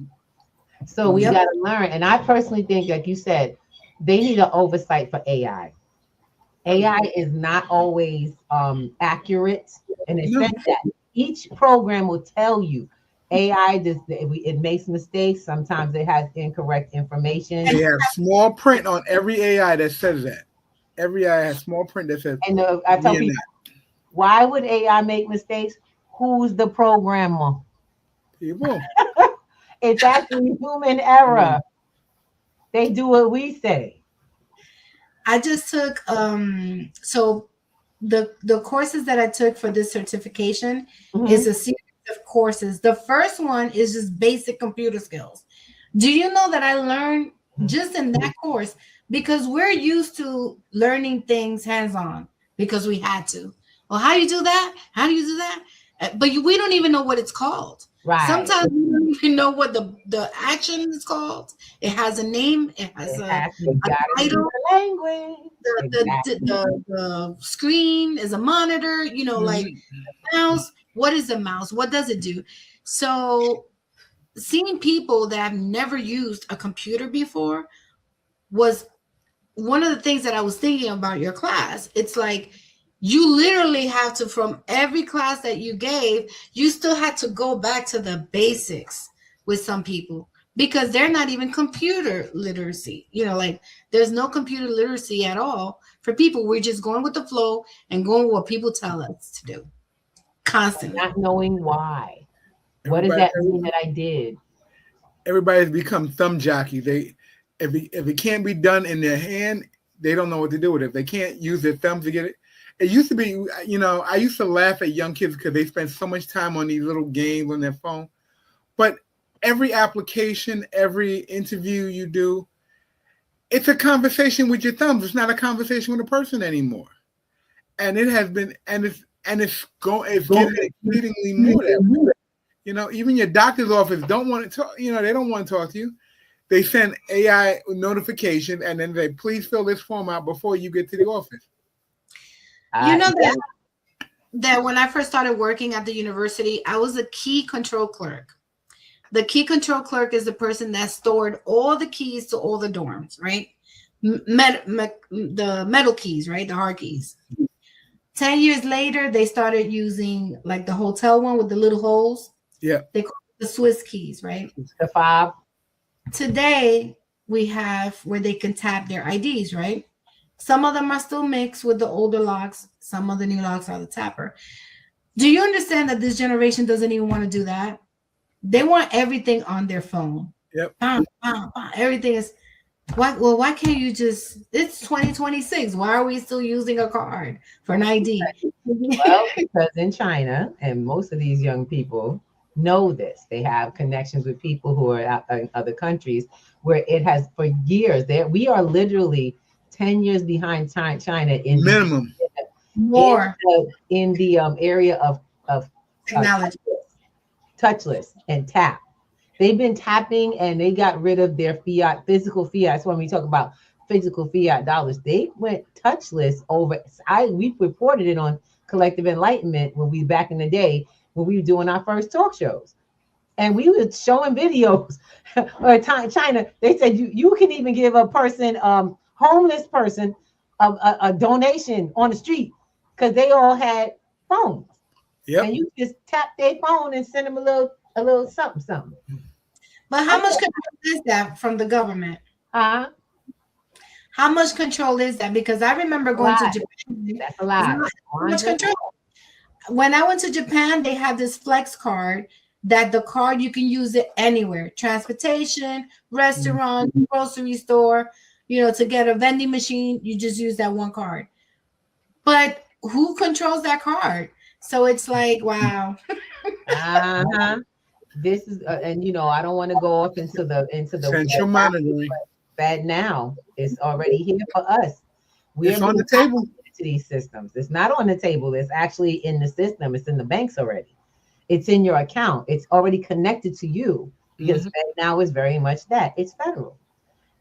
So we got to learn. And I personally think, like you said, they need an oversight for AI. AI is not always accurate in a sense that each program will tell you AI it makes mistakes. Sometimes it has incorrect information. They have small print on every AI that says that. Every AI has small print that says. And I tell people, why would AI make mistakes? Who's the programmer? People. It's actually human error. They do what we say. I just took so the courses that I took for this certification is a series of courses. The first one is just basic computer skills. Do you know that I learned just in that course, because we're used to learning things hands-on because we had to. Well, how do you do that? How do you do that? But we don't even know what it's called. Right. Sometimes we don't even know what the action is called. It has a name. It has a title. Language. The screen is a monitor. Like the mouse. What is a mouse? What does it do? So seeing people that have never used a computer before was one of the things that I was thinking about your class. It's like, you literally have to, from every class that you gave, you still had to go back to the basics with some people, because they're not even computer literacy. Like there's no computer literacy at all for people. We're just going with the flow and going with what people tell us to do constantly. Not knowing why. What does that mean that I did? Everybody's become thumb jockey. If it can't be done in their hand, they don't know what to do with it. If they can't use their thumbs to get it. It used to be, I used to laugh at young kids because they spend so much time on these little games on their phone. But every application, every interview you do, it's a conversation with your thumbs. It's not a conversation with a person anymore. And it has been, it's getting exceedingly more that way. Even your doctor's office don't want to talk, they don't want to talk to you. They send AI notification and then they please fill this form out before you get to the office. That when I first started working at the university, I was a key control clerk. The key control clerk is the person that stored all the keys to all the dorms, right? the metal keys, right? The hard keys. 10 years later, they started using like the hotel one with the little holes. Yeah. They call it the Swiss keys, right? The fob. Today, we have where they can tap their IDs, right? Some of them are still mixed with the older locks. Some of the new locks are the tapper. Do you understand that this generation doesn't even want to do that? They want everything on their phone. Yep. Everything is why can't you just, it's 2026. Why are we still using a card for an ID? Well, because in China, and most of these young people know this, they have connections with people who are out in other countries where it has for years. There, we are literally 10 years behind China in minimum more in the area of technology, touchless and tap. They've been tapping and they got rid of their physical fiat. That's when we talk about physical fiat dollars. They went touchless over. We reported it on Collective Enlightenment when we back in the day when we were doing our first talk shows, and we were showing videos. Or China, they said you can even give a person, homeless person, a donation on the street because they all had phones. Yep. And you just tap their phone and send them a little something. But how much control is that from the government? How much control is that? Because I remember going to Japan. That's a lot. How much control? When I went to Japan, they had this flex card that the card you can use it anywhere. Transportation, restaurant, grocery store, to get a vending machine, you just use that one card. But who controls that card? So it's like, wow. This is, and I don't want to go off into the central monitoring. That now is already here for us. It's on the table. To these systems, it's not on the table. It's actually in the system. It's in the banks already. It's in your account. It's already connected to you because now is very much that. It's federal,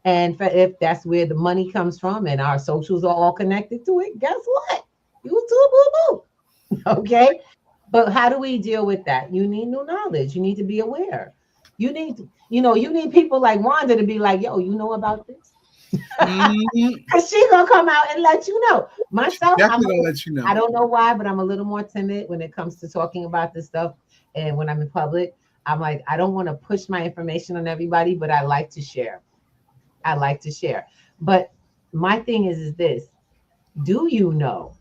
and if that's where the money comes from, and our socials are all connected to it, guess what? You too, boo boo. Okay. But how do we deal with that? You need new knowledge. You need to be aware. You need, you need people like Wanda to be like, yo, you know about this? Because she's going to come out and let you know. Myself, I'm going to let you know. I don't know why, but I'm a little more timid when it comes to talking about this stuff. And when I'm in public, I'm like, I don't want to push my information on everybody, but I like to share. But my thing is this. Do you know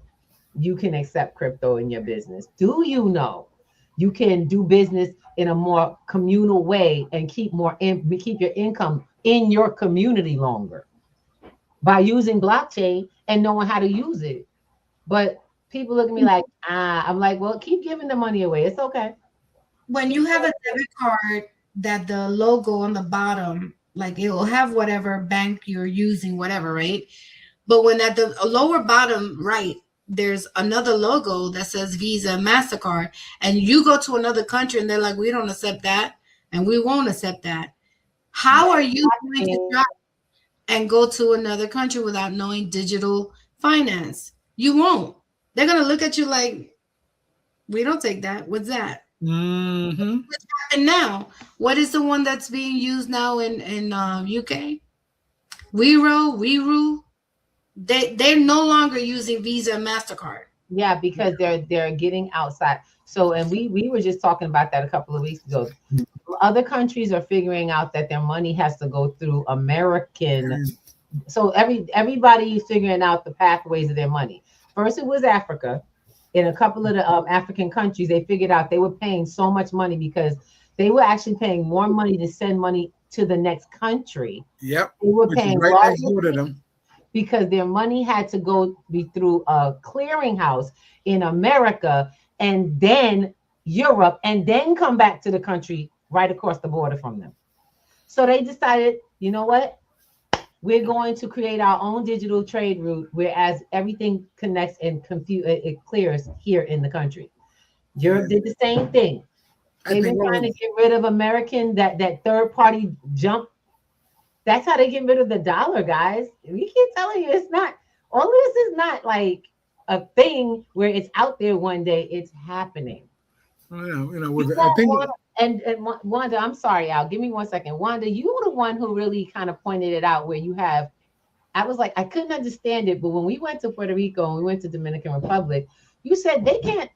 you can accept crypto in your business? Do you know you can do business in a more communal way and keep your income in your community longer by using blockchain and knowing how to use it? But people look at me like, I'm like, well, keep giving the money away. It's okay. When you have a debit card that the logo on the bottom, like it will have whatever bank you're using, whatever, right? But when at the lower bottom right, there's another logo that says Visa and MasterCard, and you go to another country and they're like, we don't accept that and we won't accept that. How are you going to try and go to another country without knowing digital finance? You won't. They're going to look at you like, we don't take that. What's that? What's happening now? What is the one that's being used now in UK? Weru. They're no longer using Visa and MasterCard. Yeah, because they're getting outside. So, and we were just talking about that a couple of weeks ago. Other countries are figuring out that their money has to go through American. So everybody is figuring out the pathways of their money. First, it was Africa. In a couple of the African countries, they figured out they were paying so much money because they were actually paying more money to send money to the next country. Yep. They were paying right next door to them. Because their money had to be through a clearinghouse in America and then Europe and then come back to the country right across the border from them. So they decided, you know what? We're going to create our own digital trade route, whereas everything connects and it clears here in the country. Europe did the same thing. They've been trying to get rid of American, that third party jump. That's how they get rid of the dollar, guys. We keep telling you it's not, all this is not like a thing where it's out there one day. It's happening. And Wanda, I'm sorry, Al, give me 1 second. Wanda, you were the one who really kind of pointed it out where you have I was like, I couldn't understand it. But when we went to Puerto Rico and we went to Dominican Republic, you said they can't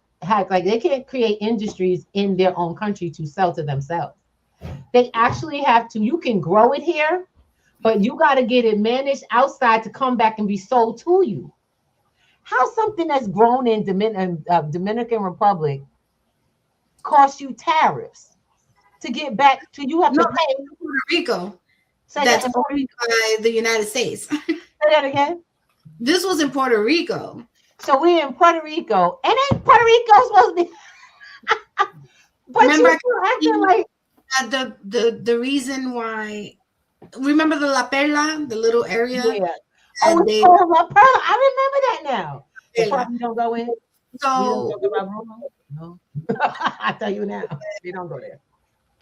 they can't create industries in their own country to sell to themselves. They actually have to, you can grow it here, but you got to get it managed outside to come back and be sold to you. How something that's grown in Dominican Republic costs you tariffs to get back to, you have No, to pay. Puerto Rico. Say That's that, owned by the United States. say that again. This was in Puerto Rico. So we're in Puerto Rico, and ain't Puerto Rico supposed to be? But Remember, you acting like the reason why. Remember the La Perla, the little area, yeah. and Oh, they. La Perla. I remember that now. The Yeah. part we don't go in. We So don't talk about Bruno. No, I tell you now, we don't go there.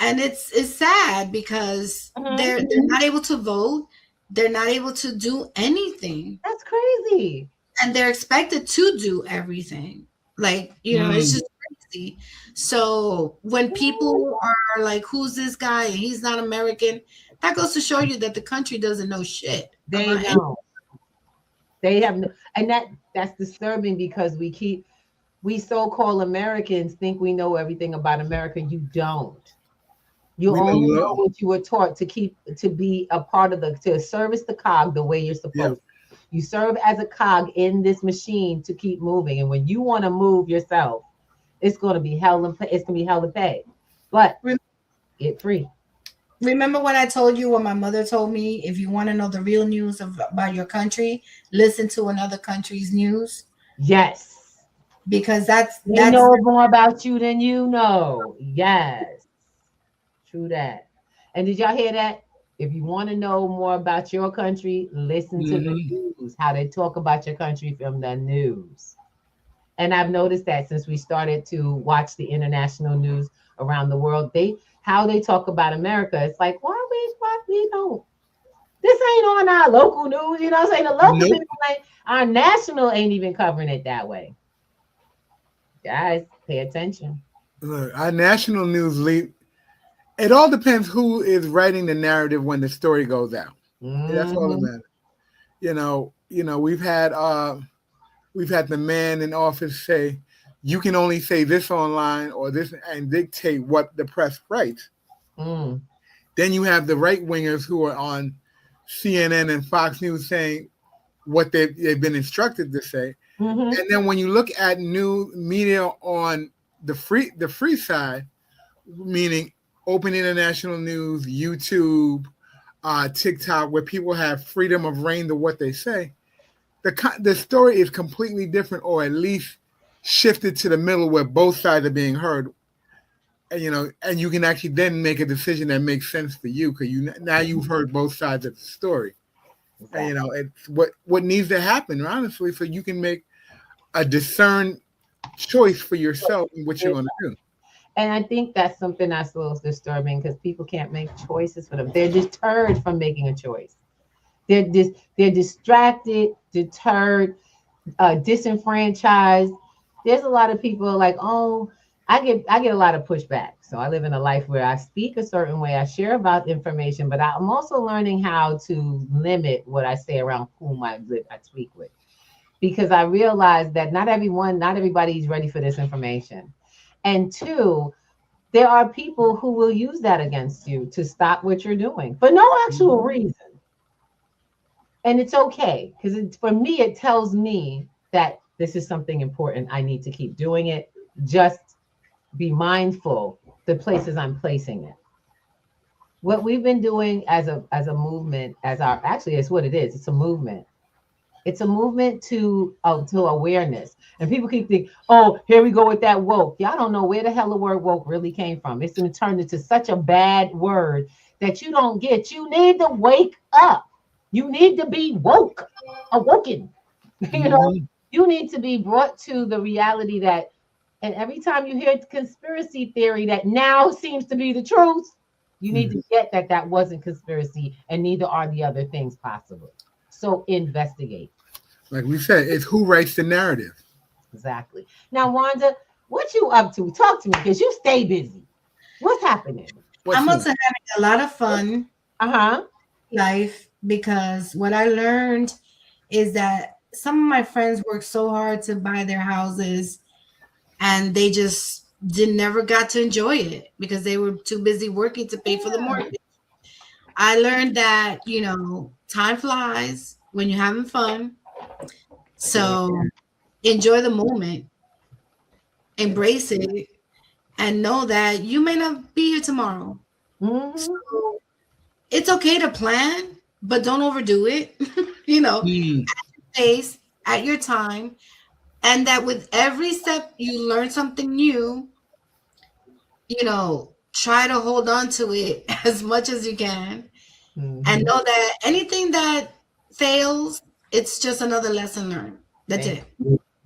and it's sad because Mhm. they're not able to vote, they're not able to do anything, That's crazy. and they're expected to do everything. Like, you know, it's just crazy. So when people are like, who's this guy and he's not American, that goes to show you that the country doesn't know shit. They about don't. They have no, and that's disturbing because we so-called Americans think we know everything about America. You don't. You We only don't know know. what you were taught to be a part of to service the cog the way you're supposed to. You serve as a cog in this machine to keep moving. And when you want to move yourself, it's going to be hell and it's going to be hell to pay. But get free. Remember when I told you what my mother told me? If you want to know the real news about your country, listen to another country's news, Yes. because that's They know more about you than you know. Yes. True that. And did y'all hear that? If you want to know more about your country, listen to the news, how they talk about your country from the news. And I've noticed that since we started to watch the international news around the world, how they talk about America. It's like, why we don't? This ain't on our local news. You know what I'm saying? The local Nope. people our national ain't even covering it that way. Guys, pay attention. Look, our national news lead. It all depends who is writing the narrative when the story goes out. That's all that matters. You know, we've had the man in office say, you can only say this online or this and dictate what the press writes. Mm. Then you have the right wingers who are on CNN and Fox News saying what they've been instructed to say. Mhm. And then when you look at new media on the free side, meaning open international news, YouTube, TikTok, where people have freedom of reign to what they say, the story is completely different, or at least shifted to the middle where both sides are being heard. And and you can actually then make a decision that makes sense for you because now you've heard both sides of the story. Exactly. And, it's what needs to happen, honestly, so you can make a discerned choice for yourself in what you're going to do. And I think that's something that's a little disturbing because people can't make choices for them. They're deterred from making a choice. They're distracted, deterred, disenfranchised. There's a lot of people like, oh, I get a lot of pushback. So I live in a life where I speak a certain way. I share about information, but I'm also learning how to limit what I say around whom I speak with. Because I realize that not everybody's ready for this information. And two, there are people who will use that against you to stop what you're doing for no actual reason. And it's okay, because for me, it tells me that this is something important. I need to keep doing it. Just be mindful the places I'm placing it. What we've been doing as a movement, it's what it is. It's a movement. It's a movement to awareness. And people keep thinking, oh, here we go with that woke. Y'all don't know where the hell the word woke really came from. It's been turned into such a bad word that you don't get. You need to wake up. You need to be awoken. You need to be brought to the reality that, and every time you hear conspiracy theory that now seems to be the truth, you need to get that wasn't conspiracy, and neither are the other things possible. So investigate. Like we said, it's who writes the narrative. Exactly. Now, Wanda, what you up to? Talk to me, because you stay busy. What's happening? I'm also having a lot of fun. Uh-huh. Life, because what I learned is that some of my friends worked so hard to buy their houses and they just never got to enjoy it because they were too busy working to pay for the mortgage. I learned that, time flies when you're having fun. So enjoy the moment, embrace it, and know that you may not be here tomorrow. Mm-hmm. So it's okay to plan, but don't overdo it. At your pace, at your time, and that with every step you learn something new. Try to hold on to it as much as you can, and know that anything that fails, it's just another lesson learned. That's it.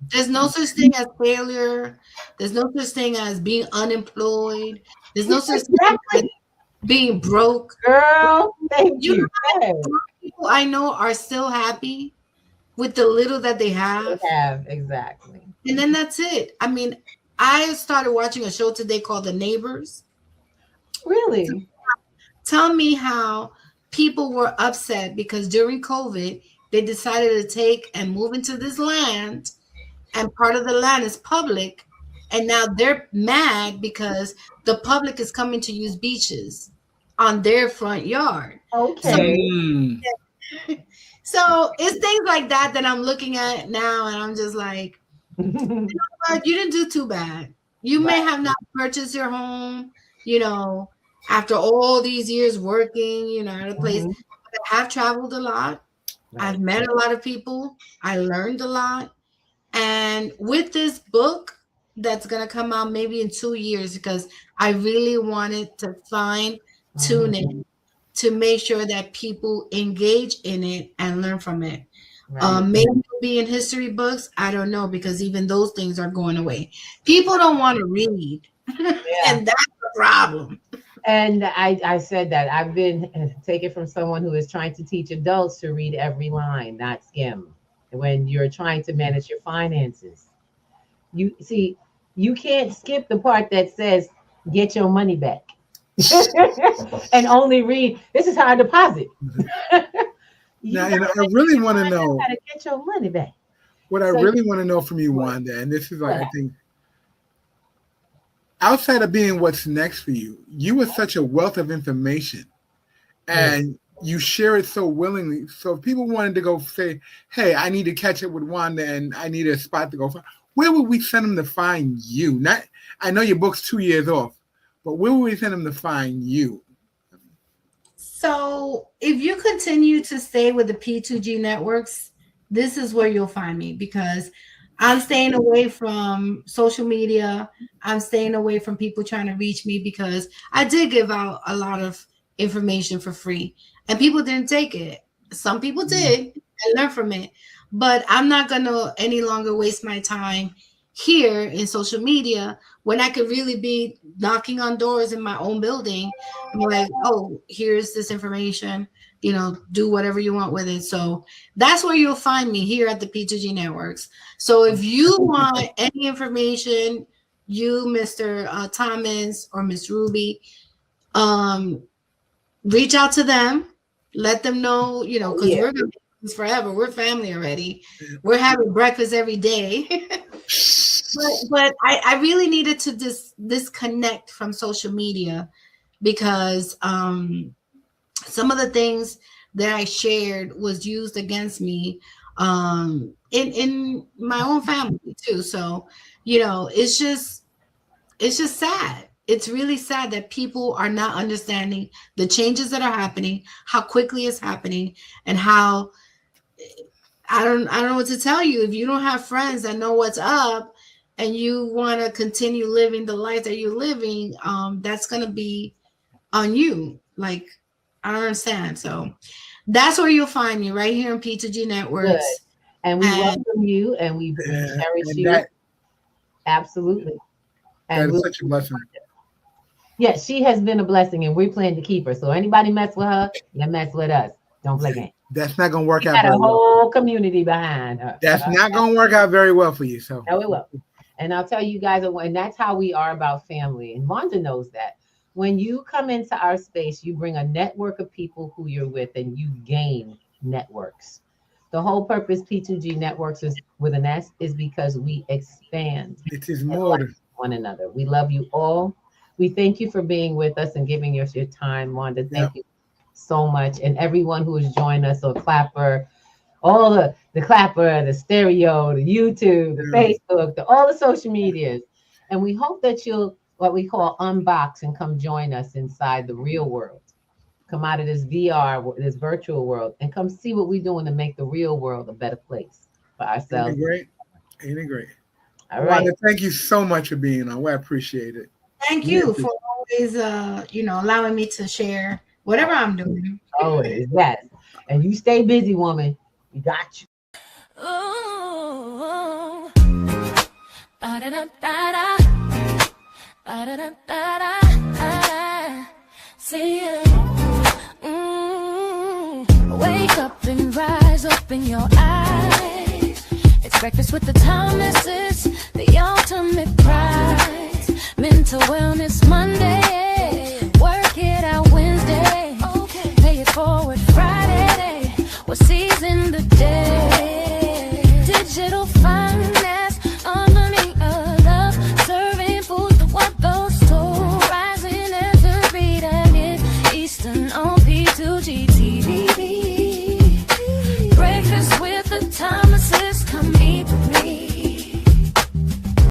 There's no such thing as failure. There's no such thing as being unemployed. There's no such thing as being broke. Girl, thank you. People I know are still happy with the little that they have. Exactly. And then that's it. I mean, I started watching a show today called The Neighbors. Really? Tell me how people were upset because during COVID, they decided to take and move into this land, and part of the land is public. And now they're mad because the public is coming to use beaches on their front yard. Okay. So it's things like that I'm looking at now, and I'm just like, you know what? You didn't do too bad. You may have not purchased your home, after all these years working, at a place. But I have traveled a lot. I've met a lot of people. I learned a lot. And with this book that's going to come out maybe in 2 years, because I really wanted to tune in to make sure that people engage in it and learn from it. Maybe it'll be in history books. I don't know, because even those things are going away. People don't want to read, and that's the problem. And I said that I've been taken from someone who is trying to teach adults to read every line, not skim. When you're trying to manage your finances, you can't skip the part that says get your money back and only read this is how I deposit. Now, I really want to know how to get your money back. What I really want to know from you, Wanda, and this is I think, outside of being what's next for you, you are such a wealth of information, and you share it so willingly. So if people wanted to go say, hey, I need to catch up with Wanda and I need a spot to go find, where would we send them to find you? I know your book's 2 years off, but where would we send them to find you? So if you continue to stay with the P2G networks, this is where you'll find me, because I'm staying away from social media. I'm staying away from people trying to reach me, because I did give out a lot of information for free and people didn't take it. Some people did and learn from it, but I'm not going to any longer waste my time here in social media when I could really be knocking on doors in my own building and be like, oh, here's this information, do whatever you want with it. So that's where you'll find me, here at the P2G networks. So if you want any information, you, Mr. Thomas or Miss Ruby, reach out to them, let them know, because we're going to be friends forever. We're family already. We're having breakfast every day. but I really needed to disconnect from social media, because some of the things that I shared was used against me in my own family too. So, it's just sad. It's really sad that people are not understanding the changes that are happening, how quickly it's happening, and how I don't know what to tell you. If you don't have friends that know what's up and you want to continue living the life that you're living, that's going to be on you. Like, I don't understand. So that's where you'll find me, right here on P2G Networks. Good. And we welcome you, and we cherish you. Absolutely. And that is such a blessing. Yes, she has been a blessing, and we plan to keep her. So anybody mess with her, you mess with us. Don't play games. That's not going to work out. Got a whole community behind her. That's not going to work out very well for you. So no, it will. And I'll tell you guys, and that's how we are about family. And Wanda knows that. When you come into our space, you bring a network of people who you're with, and you gain networks. The whole purpose P2G Networks is with an S is because we expand It is and more like than one another. We love you all. We thank you for being with us and giving us your time, Wanda. yeah. Thank you so much. And everyone who has joined us, so Clapper, all the Clapper, the stereo, the YouTube, the Yeah. Facebook, all the social medias. And we hope that you'll what we call unbox and come join us inside the real world. Come out of this VR, this virtual world, and come see what we're doing to make the real world a better place for Ain't ourselves. it great? Ain't it great? All right. Wanda, thank you so much for being on. We appreciate it. Thank you for always, allowing me to share whatever I'm doing. Always, yes. And you stay busy, woman. We got you. Ooh, ba-da-da-da-da, ba-da-da-da-da, see you. Wake up and rise, open your eyes. It's breakfast with the timeless, the ultimate prize. Mental Wellness Monday.